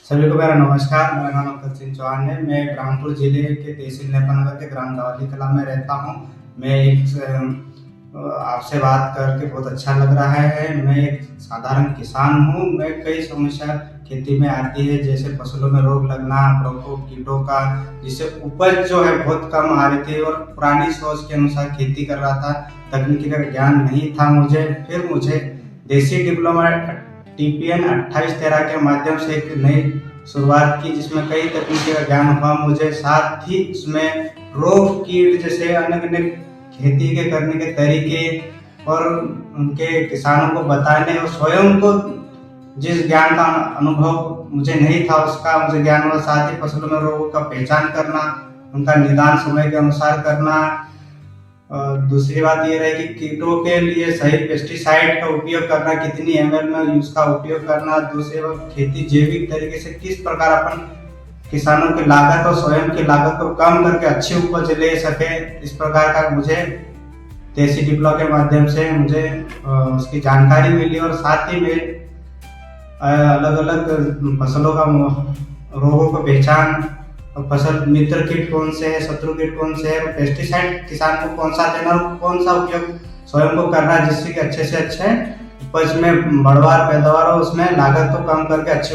सभी को मेरा नमस्कार। मेरा नाम अब्दुल सिंह चौहान है। मैं ब्राह्मणपुर जिले के तहसील नेपानगर के ग्राम दवाली कला में रहता हूँ। मैं आपसे बात करके बहुत अच्छा लग रहा है। मैं एक साधारण किसान हूँ। मैं कई समस्या खेती में आती है, जैसे फसलों में रोग लगना, प्रकोप कीटों का, जिससे उपज जो है बहुत कम आ रही थी और पुरानी सोच के अनुसार खेती कर रहा था। तकनीकी का ज्ञान नहीं था मुझे। फिर मुझे देसी डिप्लोमा टीपीएन 2813 के माध्यम से एक नई शुरुआत की, जिसमें कई तकनीकी का ज्ञान हुआ मुझे। साथ ही उसमें रोग कीट जैसे अनेक अनेक खेती के करने के तरीके और उनके किसानों को बताने, और स्वयं को जिस ज्ञान का अनुभव मुझे नहीं था उसका मुझे ज्ञान हुआ। साथ ही फसलों में रोगों का पहचान करना, उनका निदान समय के अनुसार करना। और दूसरी बात ये रही कि कीटों के लिए सही पेस्टिसाइड का उपयोग करना, कितनी एमएल में उसका उपयोग करना। दूसरी बात, खेती जैविक तरीके से किस प्रकार अपन किसानों की लागत और स्वयं की लागत को कम करके अच्छी उपज ले सके, इस प्रकार का मुझे देसी डिप्लो के माध्यम से मुझे उसकी जानकारी मिली। और साथ ही में अलग अलग फसलों का रोगों को पहचान, फसल मित्र कीट कौन से है, शत्रु कीट कौन से है, पेस्टिसाइड किसान को कौन सा देना और कौन सा उपयोग स्वयं को करना है, जिससे कि अच्छे से अच्छे उपज में बढ़वार पैदावार और उसमें लागत को कम करके अच्छी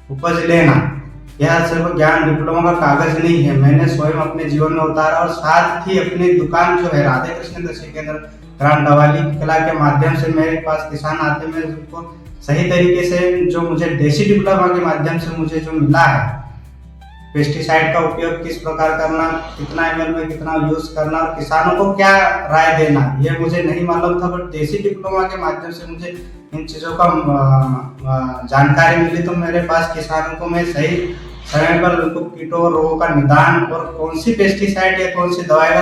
उपज लेना। यह सिर्फ ज्ञान डिप्लोमा का कागज नहीं है, मैंने स्वयं अपने जीवन में उतारा। और साथ ही अपनी दुकान जो है राधे कृष्ण कृषि केंद्र ग्राम दवाली कला के माध्यम से मेरे पास किसान आते, मैं उनको सही तरीके से जो मुझे देसी डिप्लोमा के माध्यम से मुझे जो मिला है, पेस्टिसाइड का उपयोग किस प्रकार करना, कितना एमएल में कितना यूज करना और किसानों को क्या राय देना, ये मुझे नहीं मालूम था। बट देसी डिप्लोमा के माध्यम से मुझे इन चीज़ों का जानकारी मिली, तो मेरे पास किसानों को मैं सही समय पर उनको कीटों और रोगों का निदान और कौन सी पेस्टिसाइड या कौन सी दवाई का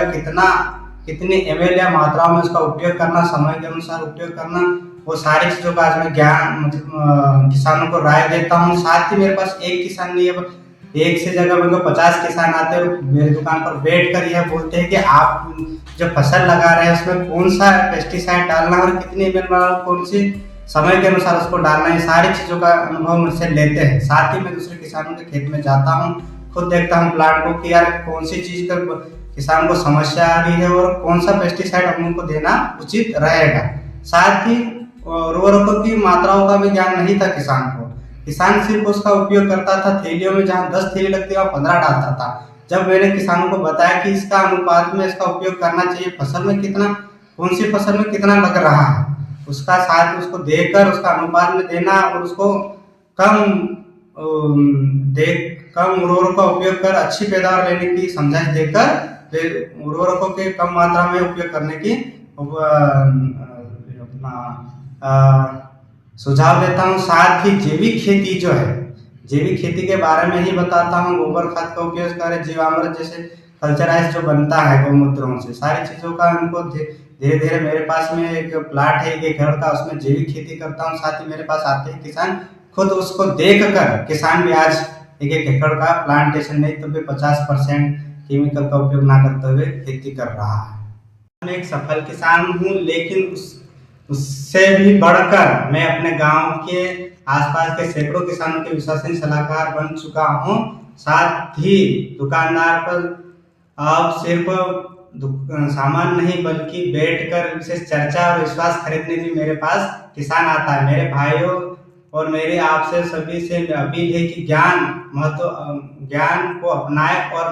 कितनी एमएल या मात्राओं में उसका उपयोग करना, समय के अनुसार उपयोग करना, वो सारी चीज़ों का आज मैं ज्ञान मतलब किसानों को राय देता हूँ। साथ ही मेरे पास एक किसान नहीं है, एक से जगह मेरे को 50 किसान आते हैं मेरी दुकान पर बैठ कर यह बोलते हैं कि आप जो फसल लगा रहे हैं उसमें कौन सा पेस्टिसाइड डालना और कितनी एमएल कौन सी समय के अनुसार उसको डालना, ये सारी चीज़ों का अनुभव मुझसे लेते हैं। साथ ही मैं दूसरे किसानों के खेत में जाता हूँ, खुद देखता हूँ प्लांट को कि यार कौन सी चीज़ का किसान को समस्या आ रही है और कौन सा पेस्टिसाइड हम उनको देना उचित रहेगा। साथ ही उर्वरकों की मात्राओं का भी ज्ञान नहीं था किसान को। किसान सिर्फ उसका उपयोग करता था थैलियों में, जहाँ 10 थैली लगती है वहाँ 15 डालता था। जब मैंने किसानों को बताया कि इसका अनुपात में इसका उपयोग करना चाहिए, फसल में कितना, कौन सी फसल में कितना लग रहा है, उसका साथ उसको देखकर उसका अनुपात में देना और उसको कम उर्वरकों का उपयोग कर अच्छी पैदावार लेने की समझाइश देकर उर्वरकों के कम मात्रा में उपयोग करने की सुझाव देता हूँ। साथ ही जैविक खेती जो है, जैविक खेती के बारे में ही बताता हूँ। गोबर खाद का उपयोग करें, जीवामृत जैसे कल्चराइज जो बनता है गौमूत्रों से, सारी चीज़ों का उनको धीरे धीरे मेरे पास में एक प्लाट है 1 एकड़ का, उसमें जैविक खेती करता हूँ। साथ ही मेरे पास आते हैं किसान, खुद उसको देख कर किसान भी आज 1 एकड़ का प्लांटेशन नहीं तो भी 50% केमिकल का उपयोग ना करते हुए खेती कर रहा है। मैं एक सफल किसान हूँ, लेकिन उससे भी बढ़कर मैं अपने गांव के आसपास के सैकड़ों किसानों के विश्वसनीय सलाहकार बन चुका हूँ। साथ ही दुकानदार पर अब सिर्फ सामान नहीं बल्कि बैठकर विशेष चर्चा और विश्वास खरीदने भी मेरे पास किसान आता है। मेरे भाइयों और मेरे आपसे सभी से अपील है कि ज्ञान को अपनाएं और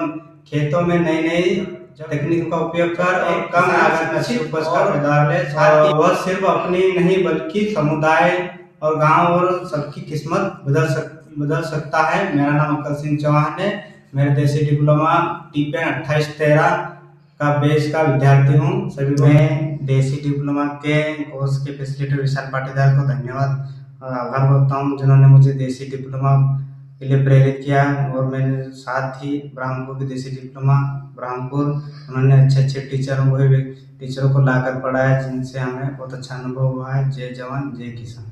खेतों में नई नई तकनीक का उपयोग कर और कम लागत में अच्छी उपज का पैदावार ले। वह सिर्फ अपनी नहीं बल्कि समुदाय और गांव और सबकी किस्मत बदल सकता है। मेरा नाम अब्दुल सिंह चौहान है। मेरे देसी डिप्लोमा टीपीएन 2813 का बेच का विद्यार्थी हूँ। सभी मैं देसी डिप्लोमा के कोर्स के फैसिलिटेटर विशाल पाटीदार को धन्यवाद और आभार बोलता हूँ, जिन्होंने मुझे देसी डिप्लोमा के लिए प्रेरित किया। और मैंने साथ ही ब्राह्मणपुर की देसी डिप्लोमा ब्राह्मणपुर, उन्होंने अच्छे अच्छे टीचरों को लाकर पढ़ाया, जिनसे हमें बहुत अच्छा अनुभव हुआ है। जय जवान जय किसान।